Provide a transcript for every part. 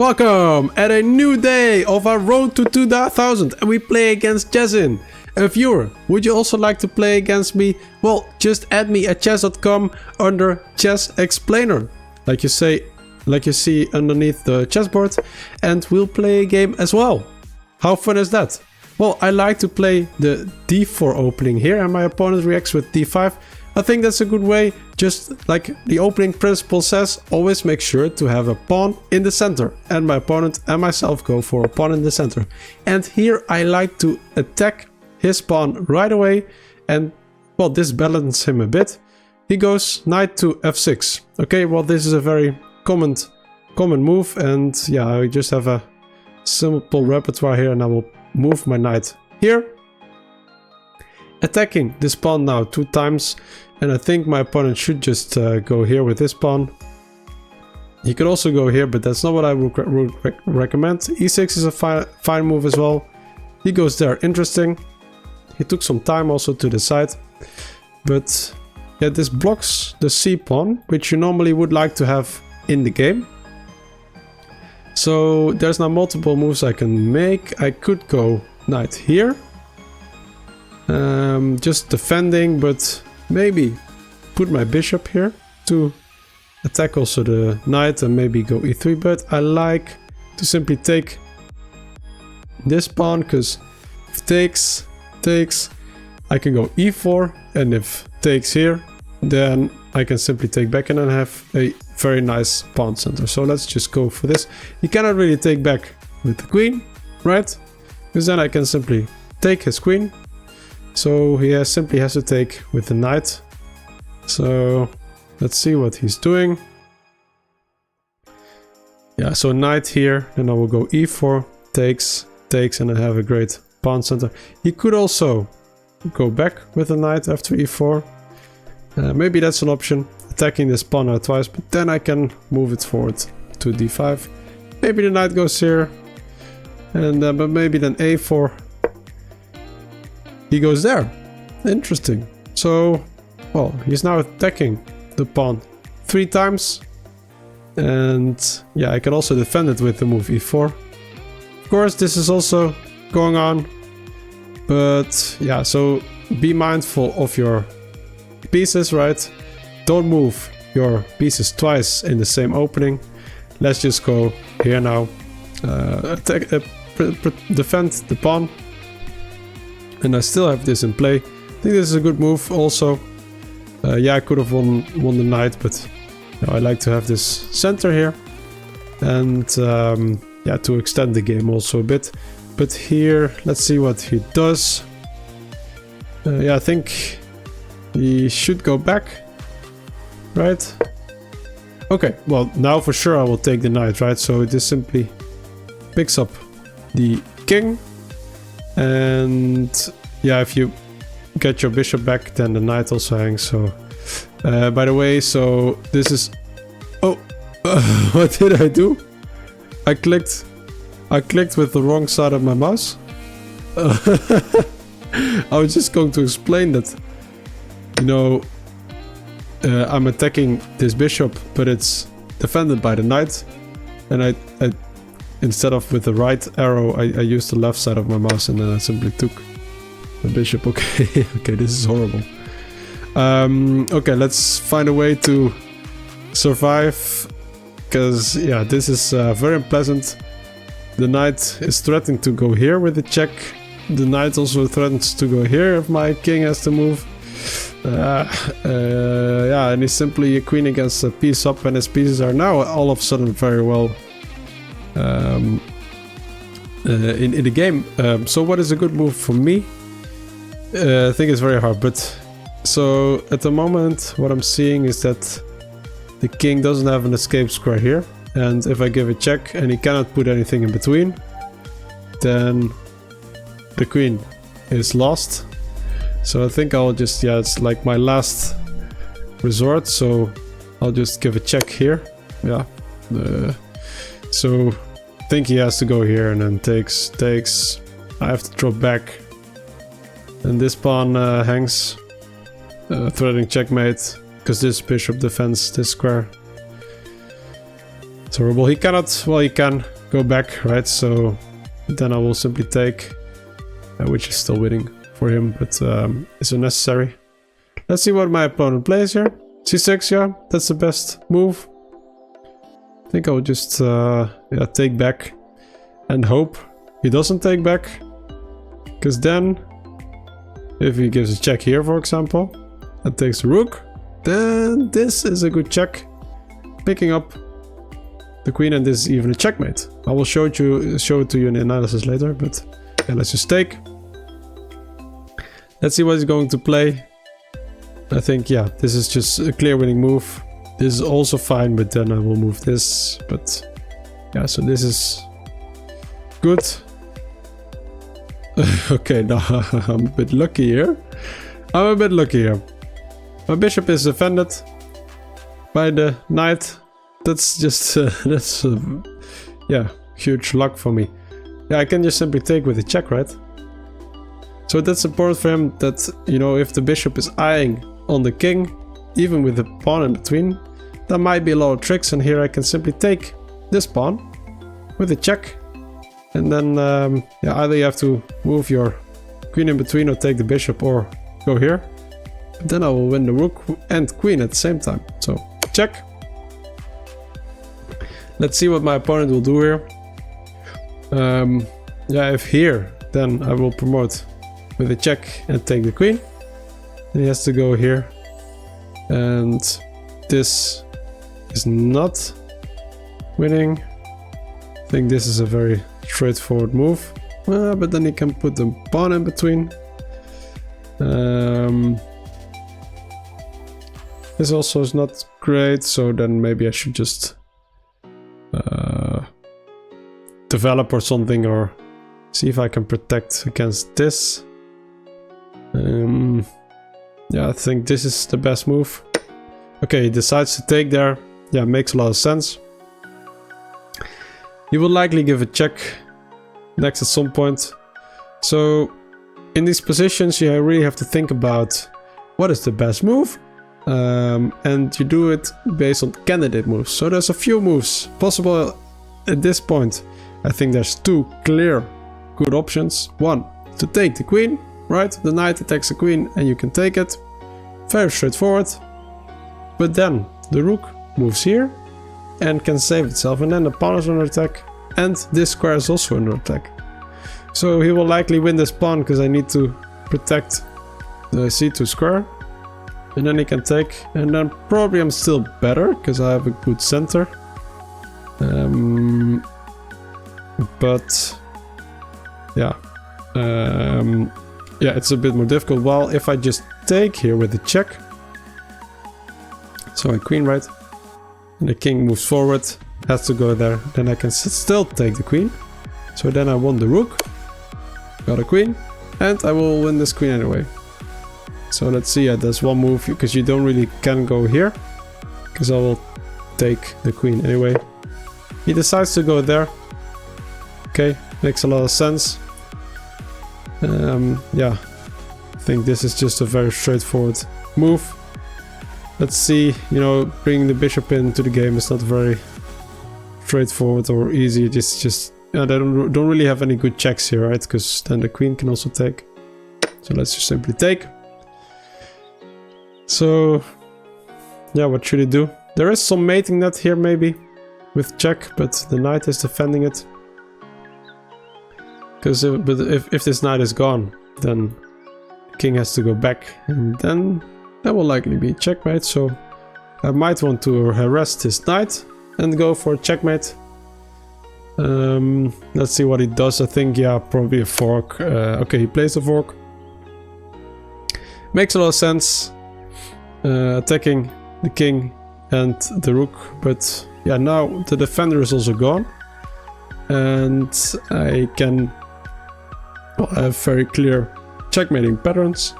Welcome at a new day of our road to 2000 and we play against Jessin. A viewer, would you also like to play against me? Well, just add me at chess.com under ChessXplainer, like you see underneath the chessboard, and we'll play a game as well. How fun is that? Well, I like to play the d4 opening here and my opponent reacts with d5. I think that's a good way, just like the opening principle says, always make sure to have a pawn in the center. And my opponent and myself go for a pawn in the center. And here I like to attack his pawn right away, and well, this balances him a bit. He goes knight to f6. Okay, well, this is a very common move, and yeah, I just have a simple repertoire here, and I will move my knight here, attacking this pawn now 2 times, and I think my opponent should just go here with this pawn. He could also go here, but that's not what I would recommend. e6 is a fine move as well. He goes there, interesting. He took some time also to decide, but yeah, this blocks the c pawn, which you normally would like to have in the game. So there's now multiple moves I can make. I could go knight here, just defending, but maybe put my bishop here to attack also the knight and maybe go e3, but I like to simply take this pawn, because if takes, I can go e4, and if takes here, then I can simply take back and then have a very nice pawn center. So let's just go for this. He cannot really take back with the queen, right? Because then I can simply take his queen. So he simply has to take with the knight. So let's see what he's doing. Yeah, so knight here, then I will go e4, takes, and I have a great pawn center. He could also go back with the knight after e4. Maybe that's an option, attacking this pawn now twice, but then I can move it forward to d5. Maybe the knight goes here, and but maybe then a4. He goes there. Interesting. So, well, he's now attacking the pawn 3 times, and yeah, I can also defend it with the move e4. Of course, this is also going on, but yeah, so be mindful of your pieces, right? Don't move your pieces twice in the same opening. Let's just go here now, defend the pawn, and I still have this in play. I think this is a good move also. Yeah, I could have won the knight, but you know, I like to have this center here, and yeah, to extend the game also a bit. But here, let's see what he does. Yeah, I think he should go back, right? Okay, well, now for sure I will take the knight, right? So it just simply picks up the king, and yeah, if you get your bishop back, then the knight also hangs. So by the way, so this is, oh, what did I do? I clicked with the wrong side of my mouse. I was just going to explain that, you know, I'm attacking this bishop, but it's defended by the knight, and I instead of with the right arrow, I used the left side of my mouse, and then I simply took the bishop. Okay, okay, this is horrible. Okay, let's find a way to survive, because yeah, this is very unpleasant. The knight is threatening to go here with the check. The knight also threatens to go here if my king has to move. Yeah, and he's simply a queen against a piece up, and his pieces are now all of a sudden very well in the game. So what is a good move for me? I think it's very hard, but so at the moment what I'm seeing is that the king doesn't have an escape square here, and if I give a check and he cannot put anything in between, then the queen is lost. So I think I'll just, yeah, it's like my last resort, so I'll just give a check here. Yeah, so I think he has to go here, and then takes. I have to drop back, and this pawn hangs, threatening checkmate, because this bishop defends this square. It's horrible. He cannot, well, he can go back, right? So then I will simply take, which is still winning for him, but it's unnecessary. Let's see what my opponent plays here. C6, yeah, that's the best move. I think I will just yeah, take back and hope he doesn't take back. Because then, if he gives a check here, for example, and takes the rook, then this is a good check. Picking up the queen, and this is even a checkmate. I will show it to you in the analysis later, but yeah, let's just take. Let's see what he's going to play. I think, yeah, this is just a clear winning move. This is also fine, but then I will move this. But yeah, so this is good. Okay, now I'm a bit lucky here. I'm a bit lucky here. My bishop is defended by the knight. That's just, yeah, huge luck for me. Yeah, I can just simply take with a check, right? So that's important for him that, you know, if the bishop is eyeing on the king, even with the pawn in between, there might be a lot of tricks, and here I can simply take this pawn with a check. And then, yeah, either you have to move your queen in between or take the bishop or go here. But then I will win the rook and queen at the same time. So, check. Let's see what my opponent will do here. Yeah, if here, then I will promote with a check and take the queen. And he has to go here. And this is not winning. I think this is a very straightforward move. But then he can put the pawn in between. This also is not great, so then maybe I should just develop or something, or see if I can protect against this. Yeah, I think this is the best move. Okay, he decides to take there. Yeah, makes a lot of sense. He will likely give a check next at some point. So in these positions you really have to think about what is the best move. And you do it based on candidate moves. So there's a few moves possible at this point. I think there's two clear good options. One, to take the queen, right? The knight attacks the queen and you can take it. Very straightforward. But then the rook moves here and can save itself, and then the pawn is under attack and this square is also under attack. So he will likely win this pawn because I need to protect the c2 square. And then he can take, and then probably I'm still better because I have a good center. But yeah, yeah, it's a bit more difficult. Well, if I just take here with the check, so I queen right, and the king moves forward, has to go there. Then I can still take the queen. So then I won the rook, got a queen, and I will win this queen anyway. So let's see, yeah, there's one move, because you don't really can go here, because I will take the queen anyway. He decides to go there. Okay, makes a lot of sense. Yeah, I think this is just a very straightforward move. Let's see, you know, bringing the bishop into the game is not very straightforward or easy. It's just, yeah, they don't really have any good checks here, right? Because then the queen can also take. So let's just simply take. So, yeah, what should he do? There is some mating net here maybe with check, but the knight is defending it. Because if this knight is gone, then the king has to go back, and then that will likely be checkmate. So I might want to harass this knight and go for a checkmate. Let's see what he does. I think, yeah, probably a fork. Okay, he plays the fork. Makes a lot of sense. Attacking the king and the rook, but yeah, now the defender is also gone, and I can have very clear checkmating patterns.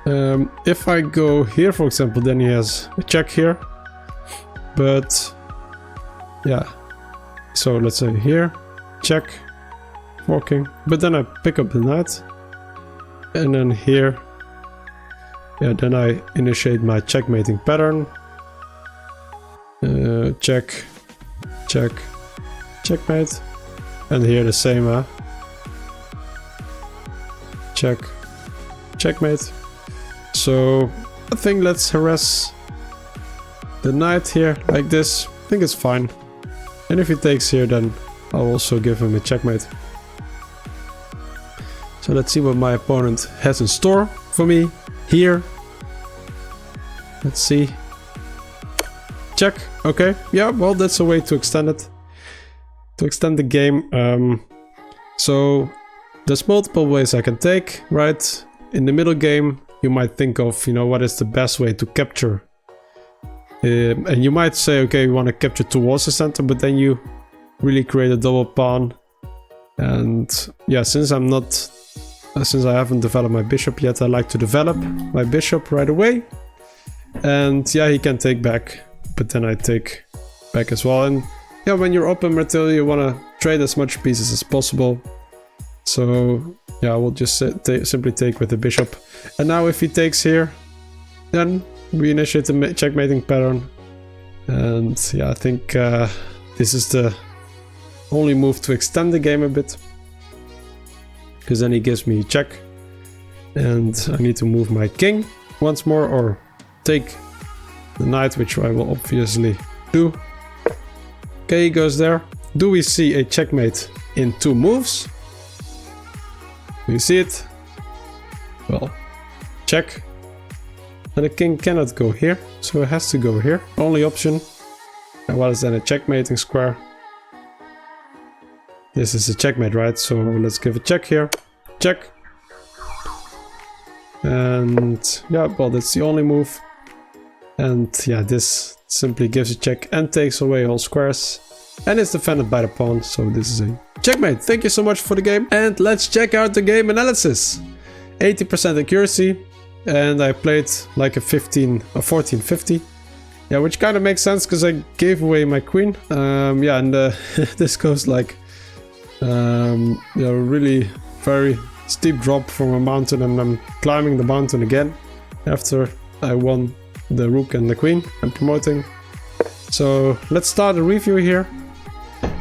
If I go here, for example, then he has a check here, but yeah, so let's say here, check, forking, but then I pick up the knight, and then here, yeah, then I initiate my checkmating pattern. Check, check, checkmate. And here the same, check, checkmate. So I think let's harass the knight here like this. I think it's fine. And if he takes here, then I'll also give him a checkmate. So let's see what my opponent has in store for me here. Let's see. Check. Okay. Yeah, well, that's a way to extend it. To extend the game. So there's multiple ways I can take, right? In the middle game, you might think of, you know, what is the best way to capture. And you might say, okay, you want to capture towards the center, but then you really create a double pawn. And yeah, since I haven't developed my bishop yet, I like to develop my bishop right away. And yeah, he can take back, but then I take back as well. And yeah, when you're up in material, you want to trade as much pieces as possible. So yeah, I will just simply take with the bishop. And now if he takes here, then we initiate the checkmating pattern. And yeah, I think this is the only move to extend the game a bit. Because then he gives me check. And I need to move my king once more, or take the knight, which I will obviously do. Okay, he goes there. Do we see a checkmate in 2 moves? Do you see it? Well, check. And the king cannot go here, so it has to go here. Only option. And what is then a checkmating square? This is a checkmate, right? So let's give a check here. Check. And yeah, well, that's the only move. And yeah, this simply gives a check and takes away all squares. And it's defended by the pawn, so this is a checkmate. Thank you so much for the game. And let's check out the game analysis. 80% accuracy. And I played like a 1450. Yeah, which kind of makes sense because I gave away my queen. Yeah, and this goes like yeah, really very steep drop from a mountain, and I'm climbing the mountain again after I won the rook and the queen and promoting. So let's start a review here,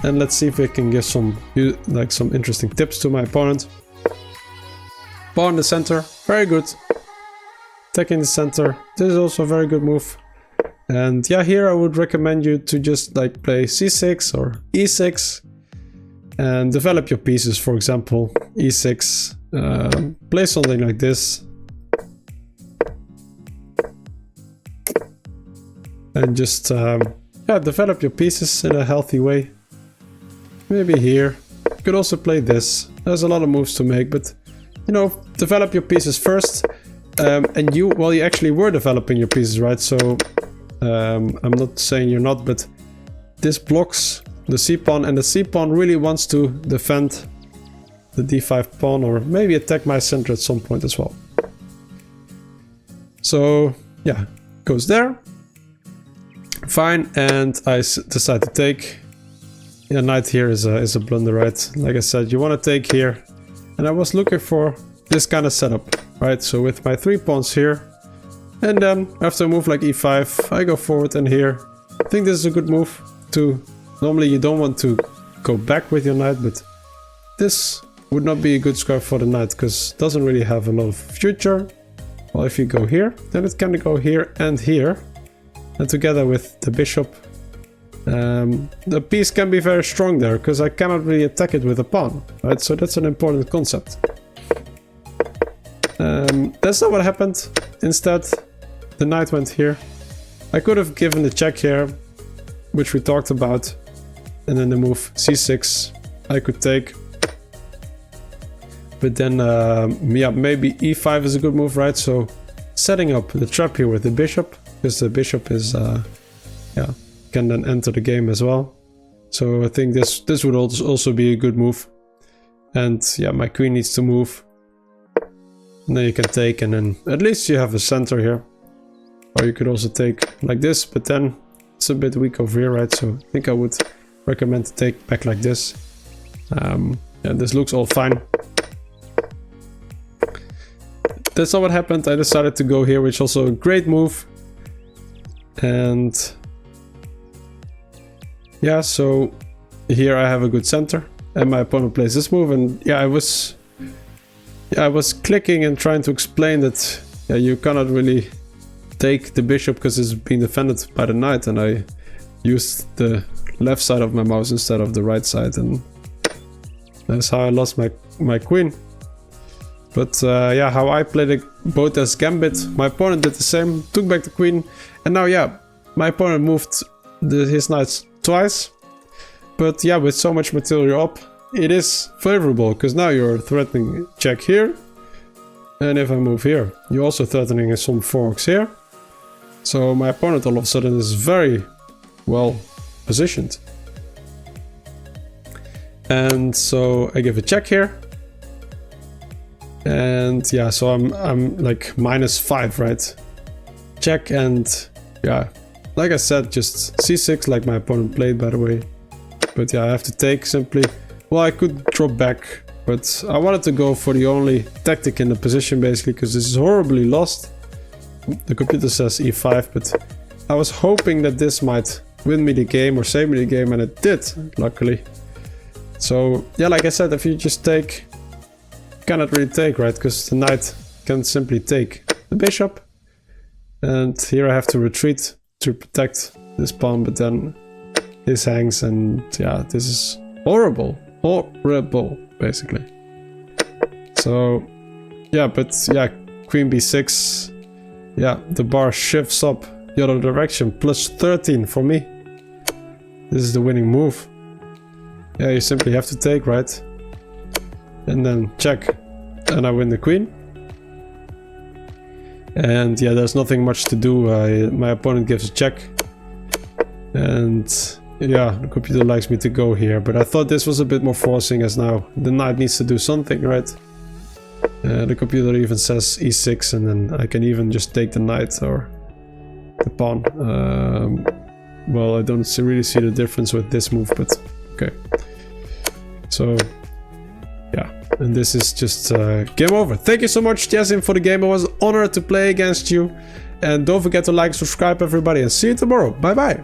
and let's see if we can give some interesting tips to my opponent. Pawn in the center, very good. Attacking the center, this is also a very good move. And yeah, here I would recommend you to just like play c6 or e6 and develop your pieces. For example, e6, play something like this. And just yeah, develop your pieces in a healthy way. Maybe here. You could also play this. There's a lot of moves to make, but you know, develop your pieces first. And you actually were developing your pieces, right? So I'm not saying you're not, but this blocks the c-pawn, and the c-pawn really wants to defend the d5 pawn, or maybe attack my center at some point as well. So yeah, goes there. Fine, and I decide to take. Yeah, knight here is a blunder, right? Like I said, you want to take here, and I was looking for this kind of setup, right? So with my 3 pawns here, and then after a move like e5, I go forward, and here I think this is a good move to. Normally you don't want to go back with your knight, but this would not be a good square for the knight because it doesn't really have a lot of future. Well, if you go here, then it can go here and here, and together with the bishop, the piece can be very strong there because I cannot really attack it with a pawn, right? So that's an important concept. That's not what happened. Instead, the knight went here. I could have given the check here, which we talked about, and then the move c6 I could take. But then, yeah, maybe e5 is a good move, right? So setting up the trap here with the bishop, because the bishop is, yeah, can then enter the game as well. So I think this would also be a good move. And yeah, my queen needs to move. And then you can take, and then at least you have a center here. Or you could also take like this, but then it's a bit weak over here, right? So I think I would recommend to take back like this. Yeah, this looks all fine. That's not what happened. I decided to go here, which is also a great move. And yeah, so here I have a good center, and my opponent plays this move, and yeah, I was clicking and trying to explain that you cannot really take the bishop because it's being defended by the knight, and I used the left side of my mouse instead of the right side, and that's how I lost my queen. But yeah, how I played the Botez Gambit, my opponent did the same, took back the queen, and now yeah, my opponent moved his knights twice. But yeah, with so much material up, it is favorable, because now you're threatening check here, and if I move here, you're also threatening some forks here. So my opponent all of a sudden is very well positioned. And so I give a check here. And yeah, so I'm like -5, right? Check, and yeah, like I said, just c6 like my opponent played, by the way. But yeah, I have to take simply. Well, I could drop back, but I wanted to go for the only tactic in the position basically, because this is horribly lost. The computer says e5, but I was hoping that this might win me the game or save me the game, and it did, luckily. So yeah, like I said, if you just take, you cannot really take, right? Because the knight can simply take the bishop, and here I have to retreat to protect this pawn, but then this hangs, and yeah, this is horrible, basically. So yeah, but yeah, queen b6, yeah, the bar shifts up the other direction, +13 for me. This is the winning move. Yeah, you simply have to take, right? And then check, and I win the queen. And yeah, there's nothing much to do. My opponent gives a check, and yeah, the computer likes me to go here, but I thought this was a bit more forcing, as now the knight needs to do something, right? The computer even says e6, and then I can even just take the knight or the pawn. Well, I don't really see the difference with this move, but okay. So yeah, and this is just game over. Thank you so much, Jessin, for the game. It was an honor to play against you. And don't forget to like and subscribe, everybody, and see you tomorrow. Bye bye.